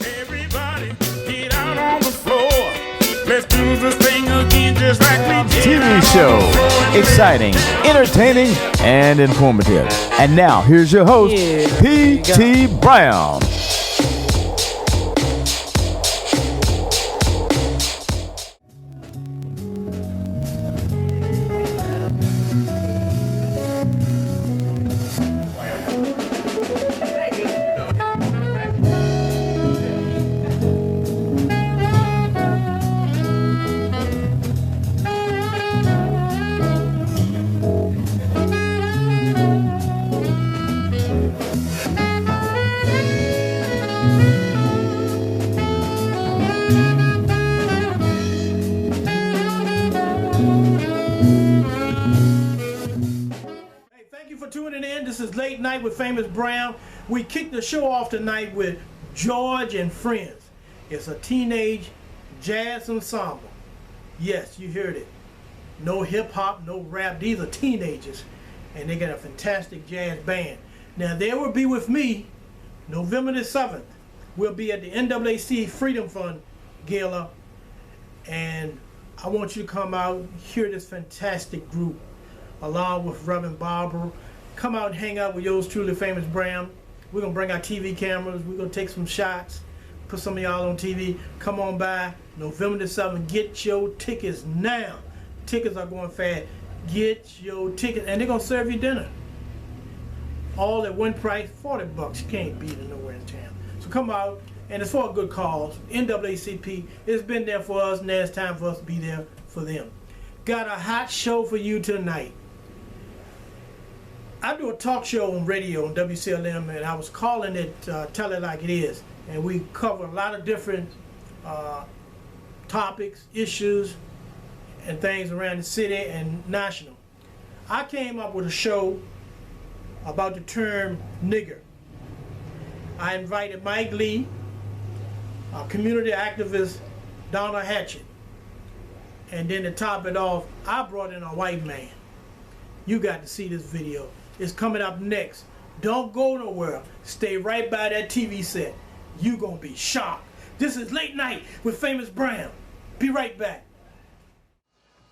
Everybody, get out on the floor. Let's do this thing again just like we did. TV show, exciting, entertaining, and informative. And now, here's your host, P.T. Brown. Late Night with Famous Brown. We kicked the show off tonight with George and Friends. It's a teenage jazz ensemble. Yes, you heard it. No hip hop, no rap. These are teenagers, and they got a fantastic jazz band. Now they will be with me November the 7th. We'll be at the NAACP Freedom Fund Gala, and I want you to come out, hear this fantastic group, along with Reverend Barbara. Come out and hang out with yours truly, Famous Brown. We're going to bring our TV cameras. We're going to take some shots, put some of y'all on TV. Come on by November the 7th. Get your tickets now. Tickets are going fast. Get your tickets. And they're going to serve you dinner. All at one price, $40. You can't beat it nowhere in town. So come out, and it's for a good cause. NAACP, it's been there for us, and now it's time for us to be there for them. Got a hot show for you tonight. I do a talk show on radio on WCLM, and I was calling it Tell It Like It Is. And we cover a lot of different topics, issues, and things around the city and national. I came up with a show about the term nigger. I invited Mike Lee, community activist Donna Hatchett, and then to top it off, I brought in a white man. You got to see this video. It's coming up next. Don't go nowhere. Stay right by that TV set. You gonna be shocked. This is Late Night with Famous Brown. Be right back.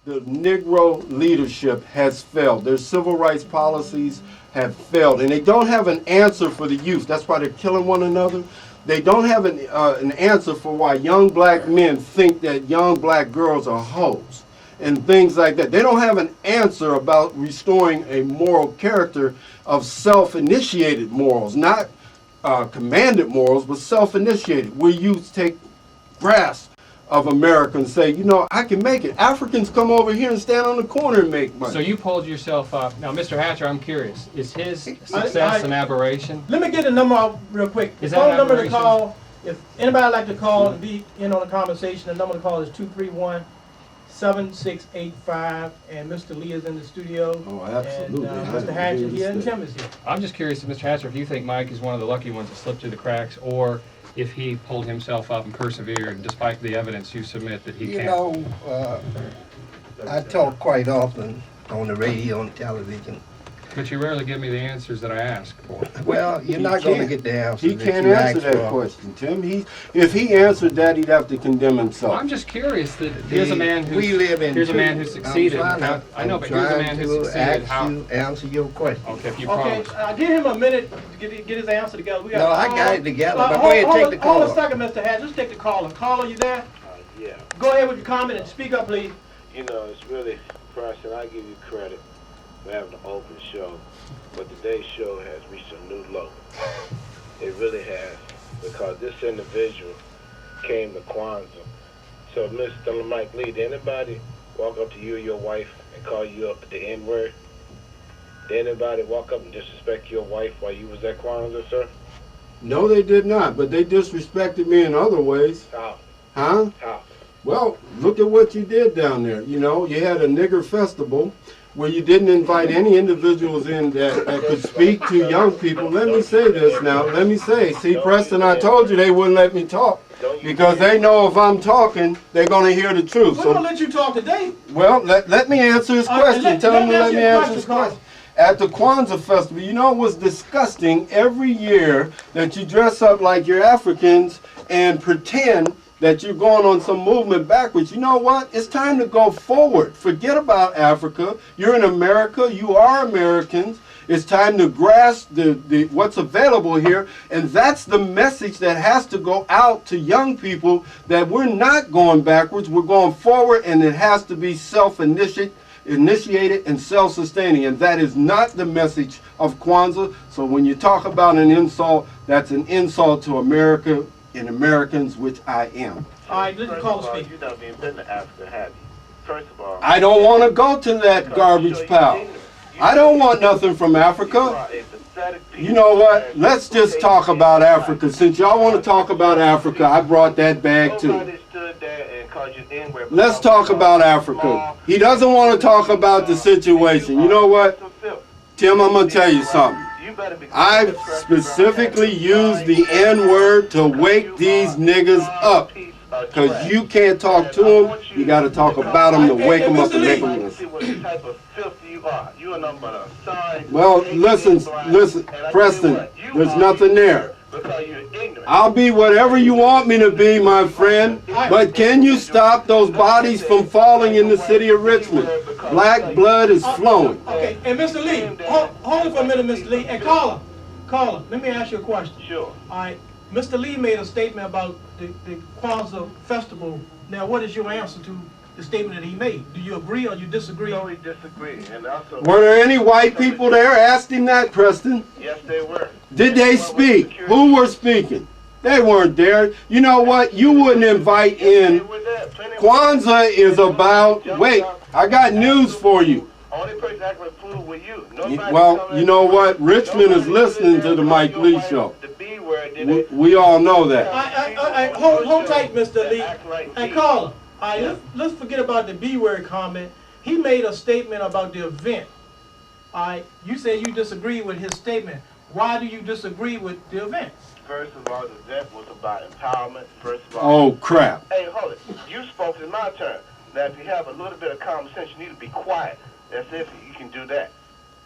The Negro leadership has failed. Their civil rights policies have failed, and they don't have an answer for the youth. That's why they're killing one another. They don't have an answer for why young black men think that young black girls are hoes and things like that. They don't have an answer about restoring a moral character of self-initiated morals, not commanded morals, but self-initiated, where you take grasp of America and say, you know, I can make it. Africans come over here and stand on the corner and make money. So you pulled yourself up. Now, Mr. Hatcher, I'm curious. Is his success an aberration? Let me get the number out real quick. Is the that phone number to aberration? call, if anybody would like to call and be in on the conversation, the number to call is 231-7685, and Mr. Lee is in the studio. Oh, absolutely. And Mr. Hatchett here, and Tim is here. I'm just curious, Mr. Hatcher, if you think Mike is one of the lucky ones that slipped through the cracks, or if he pulled himself up and persevered, despite the evidence you submit that he can't. You know, I talk quite often on the radio and television. But you rarely give me the answers that I ask for. Well, you're not going to get the answer. He can't answer that question, Tim. If he answered that, he'd have to condemn himself. Well, I'm just curious that here's a man who here's a man who succeeded. I know, but here's a man who succeeded. How? Answer your question. Okay, if you promise. Give him a minute to get his answer together. We got no, I got it together. But go ahead, take the call. Hold on a second, Mr. Hatch. Let's take the caller. Caller, you there? Yeah. Go ahead with your comment and speak up, please. You know, it's really Preston. I give you credit for having an open show, but today's show has reached a new low. It really has, because this individual came to Kwanzaa. So, Mr. Mike Lee, did anybody walk up to you or your wife and call you up the N-word? Did anybody walk up and disrespect your wife while you was at Kwanzaa, sir? No, they did not, but they disrespected me in other ways. How? Huh? How? Well, look at what you did down there. You know, you had a nigger festival where you didn't invite any individuals in that could speak to young people. Let me say this now. Let me say, see, Preston, I told you they wouldn't let me talk because they know if I'm talking, they're going to hear the truth. We're going to let you talk today. Well, let me answer his question. Tell him to let me answer his question. At the Kwanzaa Festival, you know it was disgusting every year that you dress up like you're Africans and pretend that you're going on some movement backwards. You know what? It's time to go forward. Forget about Africa. You're in America. You are Americans. It's time to grasp what's available here. And that's the message that has to go out to young people, that we're not going backwards. We're going forward, and it has to be self-initiated and self-sustaining. And that is not the message of Kwanzaa. So when you talk about an insult, that's an insult to America and Americans, which I am. All right, let's call the speaker. You never even been to Africa, have you? First of all, I don't want to go to that garbage pile. I don't want nothing from Africa. You know what? Let's just talk about Africa. Since y'all want to talk about Africa, I brought that bag too. Let's talk about Africa. He doesn't want to talk about the situation. You know what? Tim, I'm going to tell you something. I specifically used the N-word to wake these niggas up. Because you can't talk to them, you got to talk about them to wake them up and make them listen. Well, listen, Preston, there's nothing there. I'll be whatever you want me to be, my friend, but can you stop those bodies from falling in the city of Richmond? Black blood is flowing. Okay, and Mr. Lee, hold it for a minute, Mr. Lee, and caller, let me ask you a question. Sure. All right, Mr. Lee made a statement about the Kwanzaa festival. Now, what is your answer to the statement that he made? Do you agree or you disagree? No, we disagree. And also, were there any white people there? Asked him that, Preston. Yes, they were. Did they speak? Who were speaking? They weren't there. You know what? You wouldn't invite in. Kwanzaa is about, wait, I got news for you. Only person that could fool with you. Well, you know what? Richmond is listening to the Mike Lee show. We all know that. Hold tight, Mr. Lee. And caller, all right, let's forget about the B-word comment. He made a statement about the event. All right, you say you disagree with his statement. Why do you disagree with the event? First of all, the event was about empowerment. First of all. Oh, crap. Hey, hold it. You spoke in my turn. Now, if you have a little bit of common sense, you need to be quiet. That's if you can do that.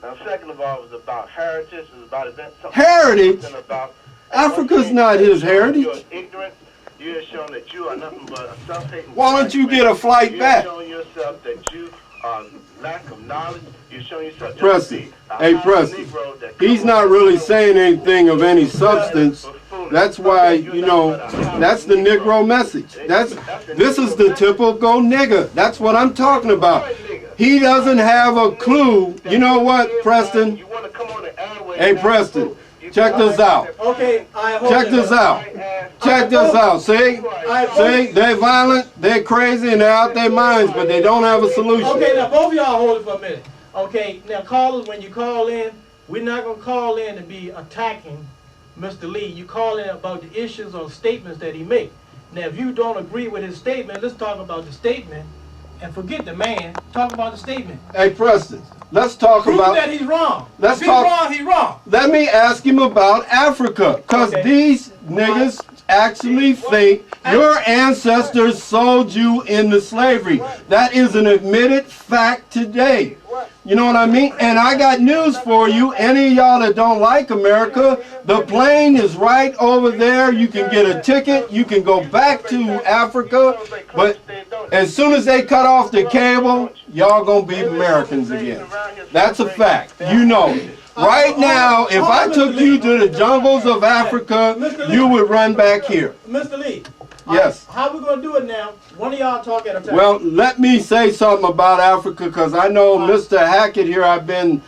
Now, second of all, it was about heritage. It was about events. Heritage? About, Africa's not his heritage. You're ignorant. You're showing that you are nothing but a self-hating. Why don't you get a flight back? You're showing yourself that you are lack of knowledge. You're showing yourself Preston, hey Preston, he's not really saying anything of any substance. That's why, you know, that's the Negro message. This is the typical nigger. That's what I'm talking about. He doesn't have a clue. You know what, Preston? Hey, Preston, check this out. Okay, check this out. Check this out. See? They're violent, they're crazy, and they're out their minds, but they don't have a solution. Okay, now both of y'all hold it for a minute. Okay, now callers, when you call in, we're not going to call in to be attacking Mr. Lee. You call in about the issues or statements that he made. Now, if you don't agree with his statement, let's talk about the statement and forget the man. Talk about the statement. Hey, Preston, let's talk Prove about... that he's wrong. Let's if talk, he's wrong, he's wrong. Let me ask him about Africa, because these niggas actually think your ancestors sold you into slavery. That is an admitted fact today. You know what I mean? And I got news for you. Any of y'all that don't like America, the plane is right over there. You can get a ticket. You can go back to Africa. But as soon as they cut off the cable, y'all gonna be Americans again. That's a fact. You know it. Right now, if I took you to the jungles of Africa, you would run back here. Mr. Lee. Yes. How we going to do it now? One of y'all talk at a time. Well, let me say something about Africa, because I know Mr. Hackett here, I've been...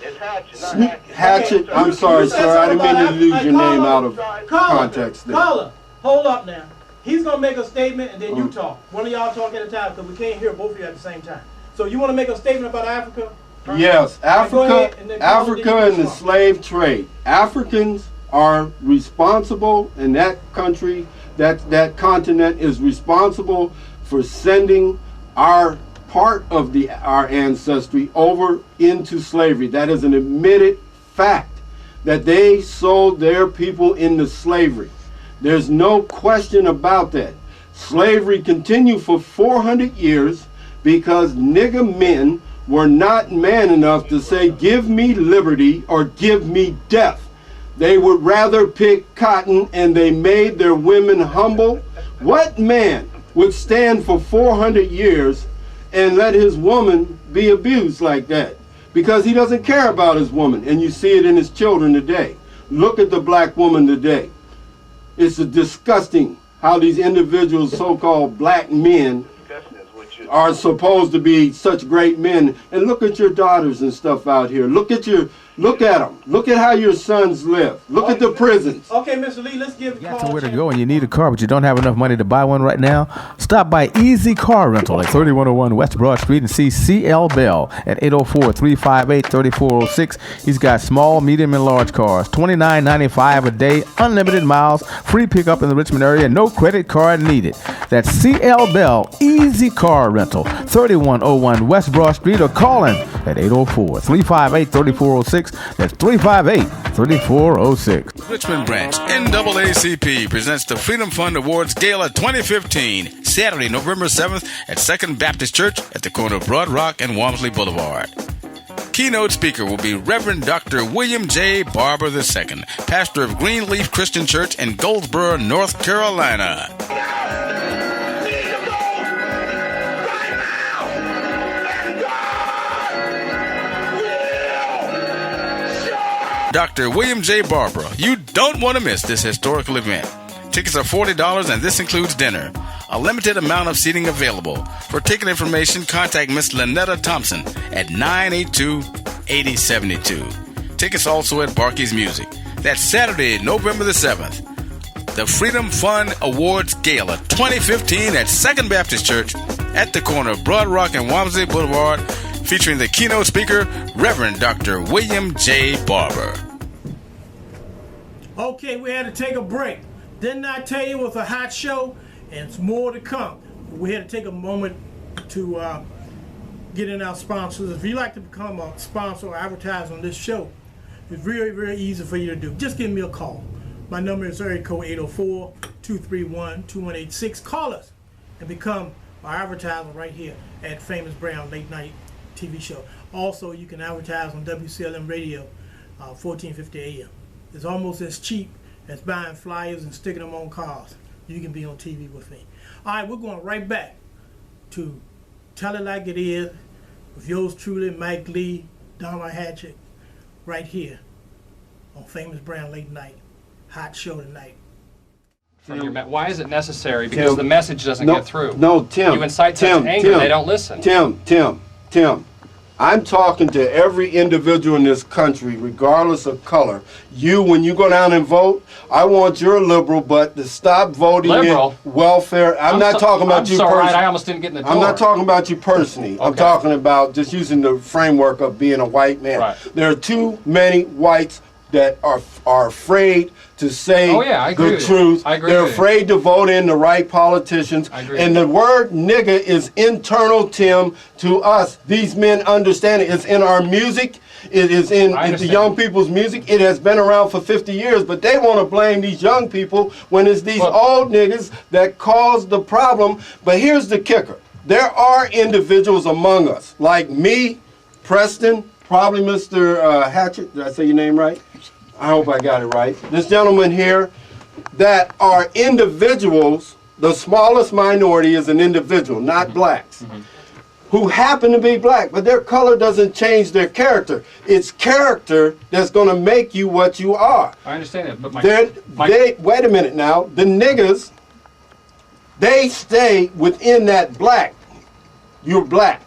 Hatchet. I'm sorry, sir. I didn't mean to lose your name out of context there. Caller, hold up now. He's going to make a statement, and then you talk. One of y'all talk at a time, because we can't hear both of you at the same time. So you want to make a statement about Africa? Yes, Africa and the slave trade. Africans are responsible, and that country, that continent is responsible for sending our part of our ancestry over into slavery. That is an admitted fact, that they sold their people into slavery. There's no question about that. Slavery continued for 400 years because nigger men were not man enough to say, give me liberty or give me death. They would rather pick cotton, and they made their women humble What man would stand for 400 years and let his woman be abused like that? Because he doesn't care about his woman, and you see it in his children today. Look at the black woman today. It's disgusting how these individuals, so-called black men, are supposed to be such great men. And look at your daughters and stuff out here. Look at them. Look at how your sons live. Look at the prisons. Okay, Mr. Lee, let's give the You got call. somewhere to go and you need a car, but you don't have enough money to buy one right now? Stop by Easy Car Rental at 3101 West Broad Street and see C.L. Bell at 804-358-3406. He's got small, medium, and large cars. $29.95 a day, unlimited miles, free pickup in the Richmond area, no credit card needed. That's C.L. Bell, Easy Car Rental, 3101 West Broad Street, or call him at 804-358-3406. That's 358-3406. Richmond Branch NAACP presents the Freedom Fund Awards Gala 2015, Saturday, November 7th at Second Baptist Church at the corner of Broad Rock and Walmsley Boulevard. Keynote speaker will be Reverend Dr. William J. Barber II, pastor of Greenleaf Christian Church in Goldsboro, North Carolina. Dr. William J. Barber. You don't want to miss this historical event. Tickets are $40 and this includes dinner. A limited amount of seating available. For ticket information, contact Miss Lynetta Thompson at 982-8072. Tickets also at Barkey's Music. That's Saturday, November the 7th. The Freedom Fund Awards Gala 2015 at Second Baptist Church at the corner of Broad Rock and Walmsley Boulevard, featuring the keynote speaker, Reverend Dr. William J. Barber. Okay, we had to take a break. Didn't I tell you it was a hot show? And it's more to come. We had to take a moment to get in our sponsors. If you'd like to become a sponsor or advertise on this show, it's very, very easy for you to do. Just give me a call. My number is area code 804-231-2186. Call us and become our advertiser right here at Famous Brown Late Night TV show. Also, you can advertise on WCLM Radio, 1450 AM. It's almost as cheap as buying flyers and sticking them on cars. You can be on TV with me. All right, we're going right back to Tell It Like It Is with yours truly, Mike Lee, Donna Hatchett, right here on Famous Brown Late Night. Hot show tonight. Why is it necessary? Because the message doesn't get through. No, Tim. You incite such anger, they don't listen. Tim. I'm talking to every individual in this country, regardless of color. When you go down and vote, I want your liberal butt to stop voting Liberal? in welfare. I'm not talking about you personally. Right, I almost didn't get in the door. I'm not talking about you personally. Okay. I'm talking about just using the framework of being a white man. Right. There are too many whites that are afraid to say the truth. They're afraid to vote in the right politicians. And the word nigger is internal, Tim, to us. These men understand it. It's in our music. It is in the young people's music. It has been around for 50 years, but they want to blame these young people when it's these old niggas that caused the problem. But here's the kicker. There are individuals among us, like me, Preston, probably Mr. Hatchett. Did I say your name right? I hope I got it right. This gentleman here, that are individuals, the smallest minority is an individual, not blacks, who happen to be black, but their color doesn't change their character. It's character that's going to make you what you are. I understand that, but wait a minute now. The niggers, they stay within that black. You're black.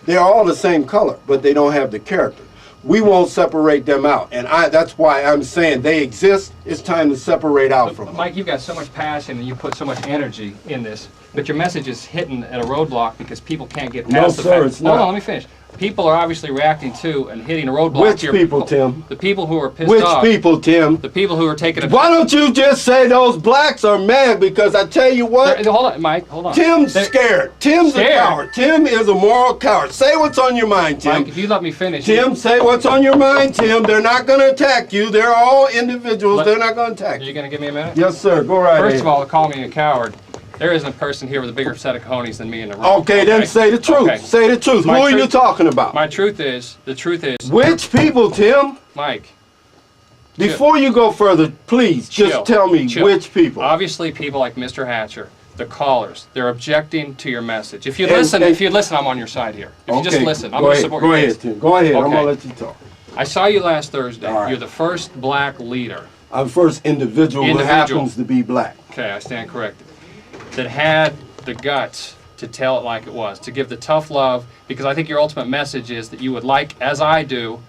They're all the same color, but they don't have the character. We won't separate them out, and that's why I'm saying they exist. It's time to separate out from them. Mike, you've got so much passion and you put so much energy in this, but your message is hitting at a roadblock because people can't get past the fact. It's not. Hold on, let me finish. People are obviously reacting to and hitting a roadblock. Which people, Tim? The people who are pissed off. Which people, Tim? The people who are taking it. Why don't you just say those blacks are mad? Because I tell you what. Hold on, Mike. Hold on. Tim's scared. Tim's a coward. Tim is a moral coward. Say what's on your mind, Tim. Mike, if you let me finish. Tim, say what's on your mind, Tim. They're not going to attack you. They're all individuals. They're not going to attack you. Are you going to give me a minute? Yes, sir. Go right ahead. First of all, call me a coward. There isn't a person here with a bigger set of cojones than me in the room. Okay, then say the truth. Okay. Say the truth. Who are you talking about? The truth is... Which people, Tim? Mike. Before you go further, please just tell me which people. Obviously, people like Mr. Hatcher, the callers. They're objecting to your message. If you listen, I'm on your side here. If you just listen, I'm going to support you. Go ahead, Tim. Go ahead. Okay. I'm going to let you talk. I saw you last Thursday. All right. You're the first black leader. I'm the first individual who happens to be black. Okay, I stand corrected. That had the guts to tell it like it was, to give the tough love, because I think your ultimate message is that you would like, as I do,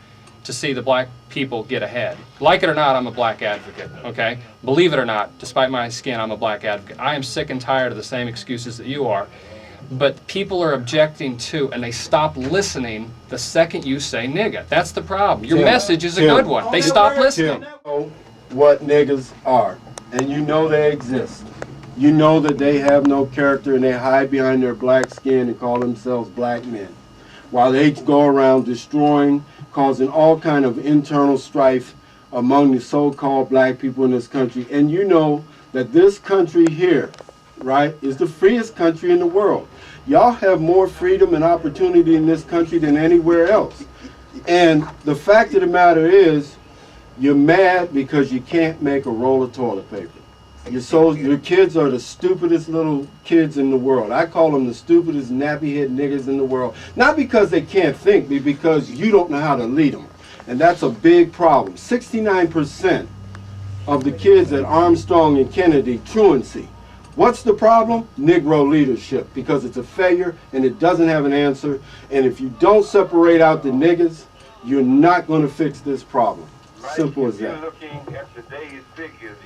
to see the black people get ahead. Like it or not, I'm a black advocate, okay? Believe it or not, despite my skin, I'm a black advocate. I am sick and tired of the same excuses that you are. But people are objecting to, and they stop listening the second you say nigga. That's the problem. Your message is a good one. They stop listening. You know what niggas are, and you know they exist. You know that they have no character and they hide behind their black skin and call themselves black men, while they go around destroying, causing all kind of internal strife among the so-called black people in this country. And you know that this country here, right, is the freest country in the world. Y'all have more freedom and opportunity in this country than anywhere else. And the fact of the matter is, you're mad because you can't make a roll of toilet paper. Your kids are the stupidest little kids in the world. I call them the stupidest nappy-head niggas in the world. Not because they can't think, but because you don't know how to lead them. And that's a big problem. 69% of the kids at Armstrong and Kennedy truancy. What's the problem? Negro leadership, because it's a failure and it doesn't have an answer. And if you don't separate out the niggas, you're not going to fix this problem. Simple as that. If you're looking at today's figures,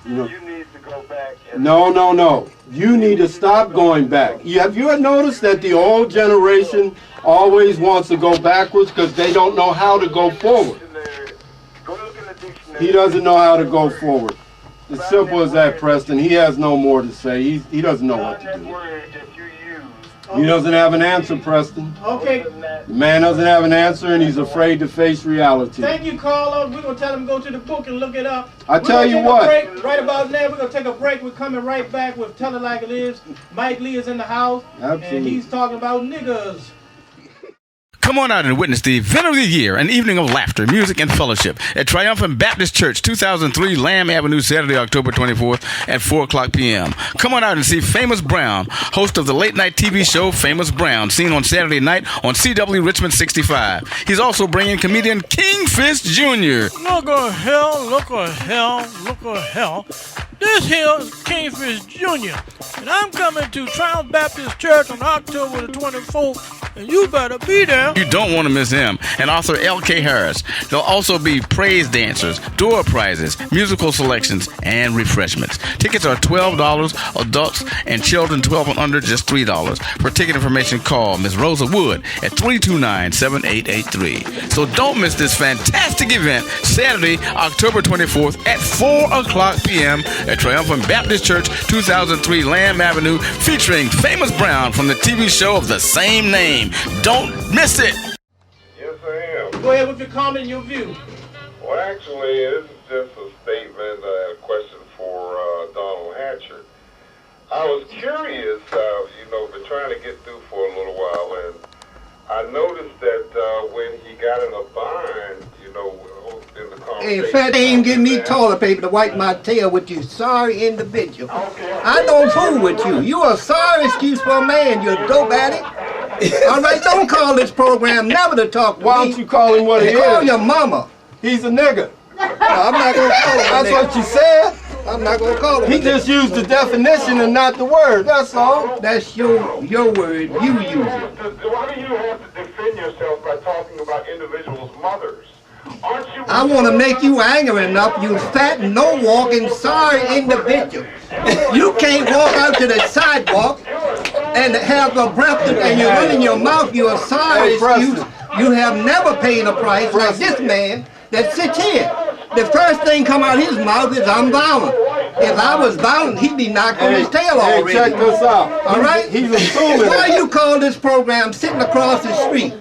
you know, you need to go back. And no. You need to stop going back. Have you noticed that the old generation always wants to go backwards because they don't know how to go forward? He doesn't know how to go forward. It's simple as that, Preston. He has no more to say. He doesn't know what to do. He doesn't have an answer, Preston. Okay. The man doesn't have an answer, and he's afraid to face reality. Thank you, Carlo. We're going to tell him to go to the book and look it up. I tell you what. Right about now, we're going to take a break. We're coming right back with Tell It Like It Is. Mike Lee is in the house. Absolutely. And he's talking about niggers. Come on out and witness the event of the year, an evening of laughter, music, and fellowship at Triumphant Baptist Church, 2003 Lamb Avenue, Saturday, October 24th at 4 o'clock p.m. Come on out and see Famous Brown, host of the late-night TV show Famous Brown, seen on Saturday night on CW Richmond 65. He's also bringing comedian Kingfish Jr. Look at hell, look at hell, look at hell. This here is Kingfish Jr. And I'm coming to Triumph Baptist Church on October the 24th, and you better be there. You don't want to miss him. And author L.K. Harris. There'll also be praise dancers, door prizes, musical selections, and refreshments. Tickets are $12, adults and children 12 and under just $3. For ticket information, call Ms. Rosa Wood at 329-7883. So don't miss this fantastic event, Saturday, October 24th at 4 o'clock p.m. at Triumphant Baptist Church, 2003 Lamb Avenue, featuring Famous Brown from the TV show of the same name. Don't miss it. Yes, I am. Go ahead with your comment and your view. Well, actually, this is just a statement, a question for Donald Hatcher. I was curious, been trying to get through for a little while, and I noticed that when he got in a bind, in the conversation... Hey, fat ain't give me toilet paper to wipe my tail with you sorry individual. I don't fool with you. You a sorry excuse for a man, you dope addict. All right, don't call this program never to talk to me. Why don't you call him what he is? Call your mama. He's a nigga. I'm not going to call him That's what you said. I'm not going to call him He just used the definition and not the word, that's all. That's your word. You use it. Why do you have to defend yourself by talking about individuals' mothers? Aren't you... I want to make you angry enough, you fat, no-walking, sorry individual. You can't walk out to the sidewalk and have a breath and you run in your mouth. You're a sorry excuse. You have never paid a price like this man that sits here. The first thing come out of his mouth is, I'm violent. If I was violent, he'd be knocked on his tail already. Hey, check this out. All right? He's assuming. Why you call this program Sitting Across the Street?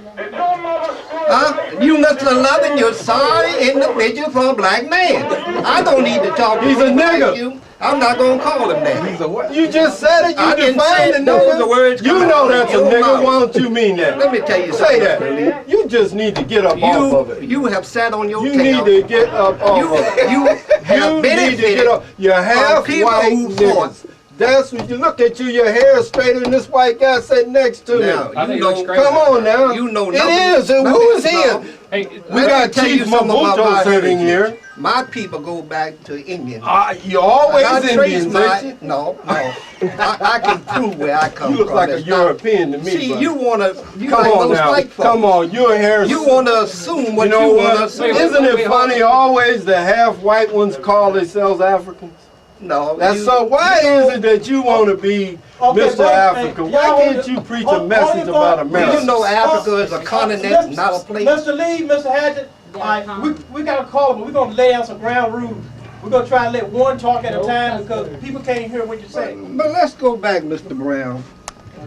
Huh? You must have loving your sorry individual for a black man. I don't need to talk to He's a nigga. like you. I'm not going to call him that. He's a what? You just said it. You I didn't say defined the those nigga. the words You come know out that's a of your nigga. mouth. Why don't you mean that? Let me tell you Say something. that. You just need to get up off of it. You have sat on your You tail. need to get up off of it. You have You need to get benefited up. You're half people white who niggas. That's what you look at you. Your hair is straighter than this white guy sitting next to Now, me. I think you it looks know, great. Come on now. You know it nothing. is. And who is here? Hey, We got tell you Chief something about Mobuto my sitting heritage. here. My people go back to Indians. You always I trace Indians, my, ain't you? no. I can prove where I come You look from. like a It's not- European to me. See, brother. you wanna, you Come like on those now. white folks. Come on, your hair. You wanna assume what You know wanna what? assume. Isn't wait, it funny hold on. always the half white ones call themselves Africans? No, That's you- so. Why is it that you want to be Mr. but, Africa? hey, Why y'all can't hold you it- preach hold- a message hold it about for- America? You know Africa is a continent, not a place. Mr. Lee, Mr. Hatchett, all right, we got to call him, but we're going to lay out some ground rules. We're going to try to let one talk at a time because people can't hear what you're saying. But let's go back, Mr. Brown.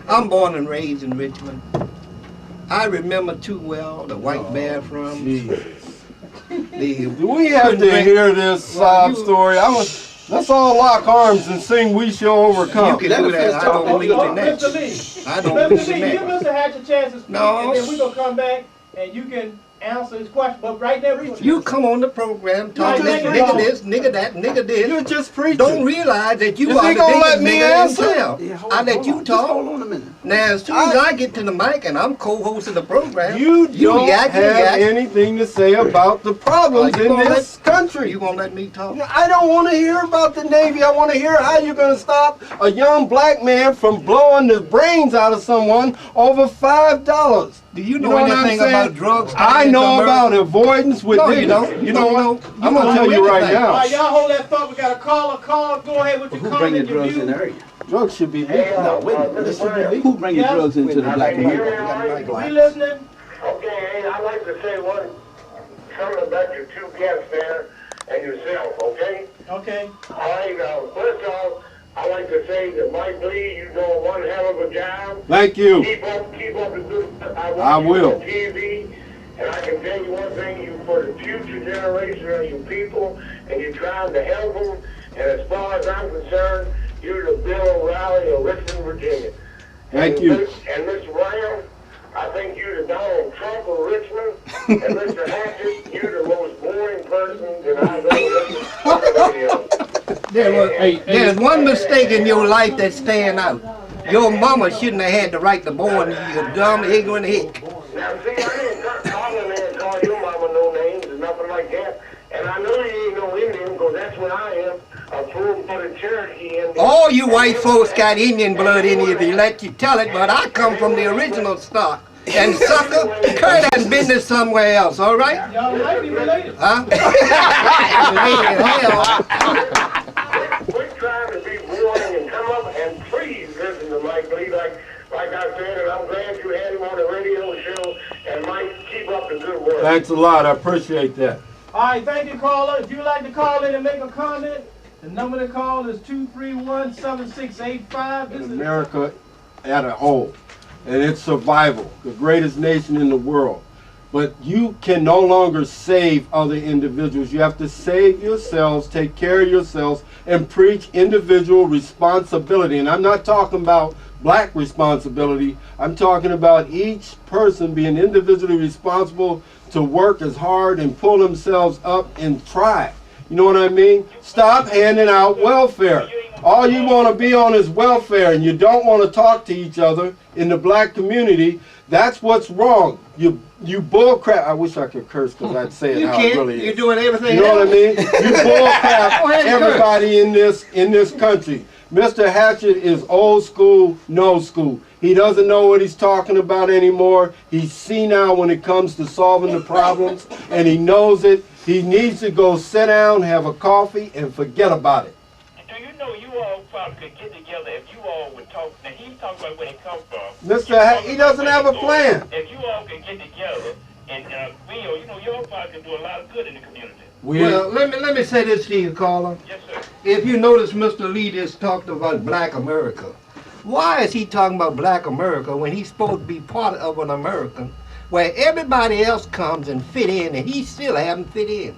I'm born and raised in Richmond. I remember too well the white bear from the. Do we have to hear this sob story? Let's all lock arms and sing "We Shall Overcome." You can do that. I don't believe in that. Mr. Lee, I don't Mr. believe Lee, in give that. Mr. Hatch a chance to speak, No. and then we're going to come back and you can answer his question. But right now, You come on the program talking Right, this, nigga, nigga this, nigga that, nigga this. You're just preaching. Don't realize that you Is are he the gonna biggest let me nigga answer? himself. I let you talk. Hold on a minute. Now, as soon as I get to the mic and I'm co-hosting the program, You don't react, have anything to say about the problems you in gonna this country. You gonna let me talk? I don't want to hear about the Navy. I want to hear how you're going to stop a young black man from blowing the brains out of someone over $5. Do you know what I'm anything saying? about drugs? I know about avoidance with No, niggas. you don't. You know what? You I'm don't going to tell know you right anything. All now. right, y'all hold that thought. We got a caller. Go ahead with your Who comment bringing and your drugs view. in the area? Drugs should be legal. No, wait a minute. This should be legal. Who bringing Yeah. drugs into the black community? We listening? Okay, hey, I'd like to say something about your two guests there and yourself, okay? Okay. All right, first off, I'd like to say that Mike Lee, you doing one hell of a job. Thank you. Keep up the good stuff. I will. On TV, and I can tell you one thing, you for the future generation of your people, and you're trying to help them, and as far as I'm concerned, you're the Bill O'Reilly of Richmond, Virginia. Thank And you. And Mr. Brown, I think you're the Donald Trump of Richmond, and Mr. Hatchett, you're the most boring person that I've ever listened to on the radio. There's one mistake in your life that's staying out. Your mama shouldn't have had to write the board, you dumb, ignorant hick. Now, see, I didn't call in there and call your mama no names and nothing like that. And I know you ain't no Indian, because that's what I am, a full-blooded Cherokee Indian. All you white folks got Indian blood in you if you let you tell it, but I come from the original stock. And sucker, Kurt has been to somewhere else, all right? Y'all might be related. Huh? Hell, Quit trying to be boring and come up and please listen to Mike Lee like I said, and I'm glad you had him on the radio show. And Mike, keep up the good work. Thanks a lot. I appreciate that. All right, thank you, caller. If you'd like to call in and make a comment, the number to call is 231-7685. This is America at a whole, and its survival, the greatest nation in the world. But you can no longer save other individuals. You have to save yourselves, take care of yourselves, and preach individual responsibility. And I'm not talking about black responsibility. I'm talking about each person being individually responsible to work as hard and pull themselves up and try. You know what I mean? Stop handing out welfare. All you want to be on is welfare, and you don't want to talk to each other in the black community. That's what's wrong. You bull crap. I wish I could curse because I'd say it you how it can't. really is. You're doing everything You know what I else. mean? You bull crap Go ahead and everybody in this country. Mr. Hatchett is old school, no school. He doesn't know what he's talking about anymore. He's senile when it comes to solving the problems, and he knows it. He needs to go sit down, have a coffee, and forget about it. Do you know you all probably could get together if you all would talk? Now he's talking about where he come from. He doesn't have a plan. If you all could get together and Bill, you know you all probably could do a lot of good in the community. Well, let me say this to you, caller. Yes, sir. If you notice, Mr. Lee just talked about Black America. Why is he talking about Black America when he's supposed to be part of an American where everybody else comes and fit in and he still haven't fit in?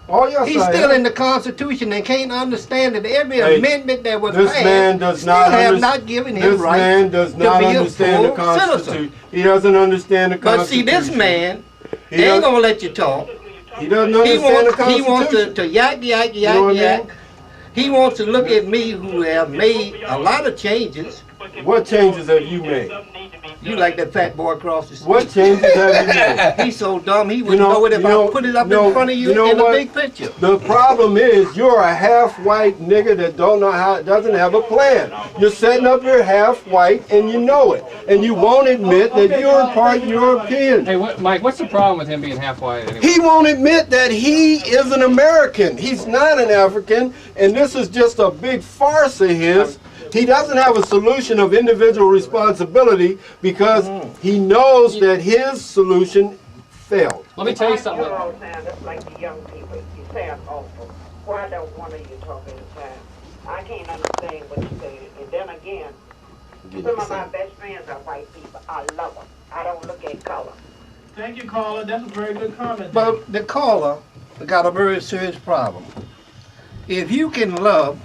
Oh, yes, He's I still am. in the Constitution and can't understand that every Hey, amendment that was This passed man does still not have understand. not given him This right man does to not be a understand the full Constitution. citizen. He doesn't understand the But see, Constitution. this man He ain't does- gonna let you talk. He doesn't He understand the wants Constitution. to yak, yak, You know what I yak, mean? yak. He wants to look at me who have made a lot of changes. What changes have you made? You like that fat boy across the street. What changes have you made? He's so dumb, he wouldn't know it if I put it up in front of you, in a big picture. The problem is you're a half-white nigga that doesn't have a plan. You're setting up your half-white and you know it. And you won't admit that you're part European. Hey, Mike, what's the problem with him being half white anyway? He won't admit that he is an American. He's not an African, and this is just a big farce of his. He doesn't have a solution of individual responsibility because he knows that his solution failed. Let me tell you something. You're all saying that's like the young people. You sound awful. Why don't one of you talk at a time? I can't understand what you're saying. And then again, some of my best friends are white people. I love them. I don't look at color. Thank you, caller. That's a very good comment. But the caller got a very serious problem. If you can love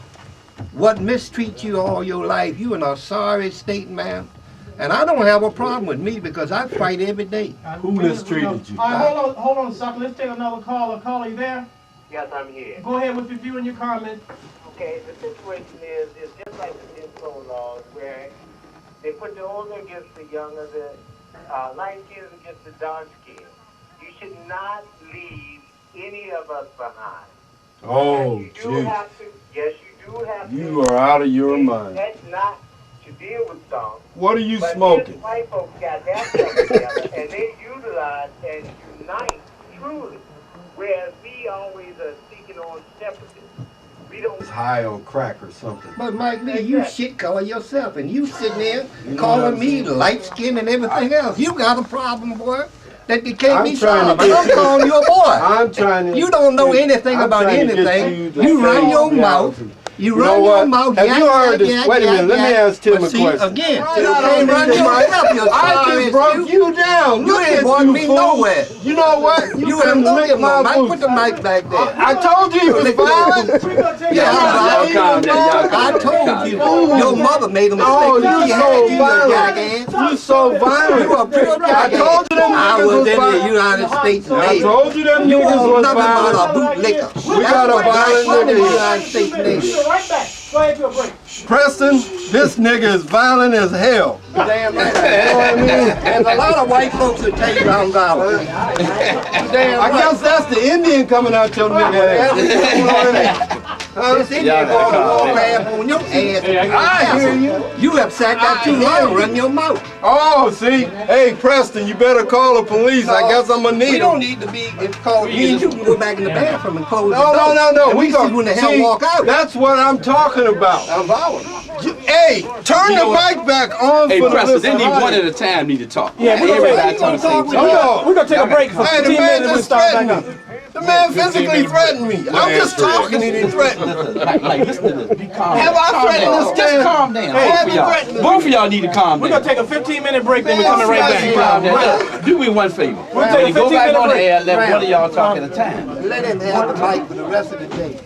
what mistreats you all your life, you in a sorry state, man. And I don't have a problem with me because I fight every day. Who mistreated you? All right, hold on a second. Let's take another caller. Caller, you there? Yes, I'm here. Go ahead with your view and your comment. Okay, the situation is just like the Jim Crow laws where they put the older against the younger, the light skins against the dark skin. You should not leave any of us behind. Oh, you do have to, yes, you do have to. You are out of your mind. That's not to deal with some. What are you but smoking? These white folks got that stuff together and they utilize and unite truly, whereas we always are seeking on separateness. We don't. It's high on crack or something. But Mike Lee, you shit color yourself, and you sitting there calling me light skin and everything else. You got a problem, boy, that you can't be solved. And I'm calling you a boy. I'm trying to. You don't know anything about anything. You run your mouth. You run your mouth. Have you heard this? Wait a minute. Let me ask Tim a question. Again, you can't run yourself. I just broke you down. You didn't want me nowhere. You know what? You couldn't lick my mic. Put the mic back there. I told you you was violent. Yeah, I told you. Your mother made a mistake. Oh, you so violent. You so violent. You a pure jackass. I told you them I was niggas was in the violent. United States Navy. I told you them You niggas know was nothing about violent. a bootlicker. We got a violent in the nigga United States Navy. Right back. Go ahead to a break. Preston, this nigga is violent as hell. Damn right. You know what I mean? There's a lot of white folks that tell you I'm violent. Damn I right. guess that's the Indian coming out your nigga ass. This Indian boy will laugh on your ass. I hear you. You have sat there too long, run your mouth. Oh, see? Hey, Preston, you better call the police. I guess I'm gonna need We don't them. need to be called. Me and you can go back in the bathroom and close the No, door. no, no, no. And we see when the hell walk out. That's what I'm talking about. I'm violent. Hey, turn the mic back on Hey, for the Preston, they listening need one audience. at a time need to talk. Yeah, we're Everybody talking at the same time. No, We're going to take a break for hey, 15 the man minutes and we'll just start back threatened up. me. The man physically threatened me. I'm just talking and he threatened me. Like, listen to this. Be calm. Have I Calm threatened down. this Just man? calm down. Hey, Both of y'all. Both of y'all need to calm We're down. going to take a 15-minute break, then we're coming right Just back. calm down. Look, do me one favor. We'll When take you a go back 15-minute on the break. air, let one of y'all talk at a time. Let him have the mic for the rest of the day.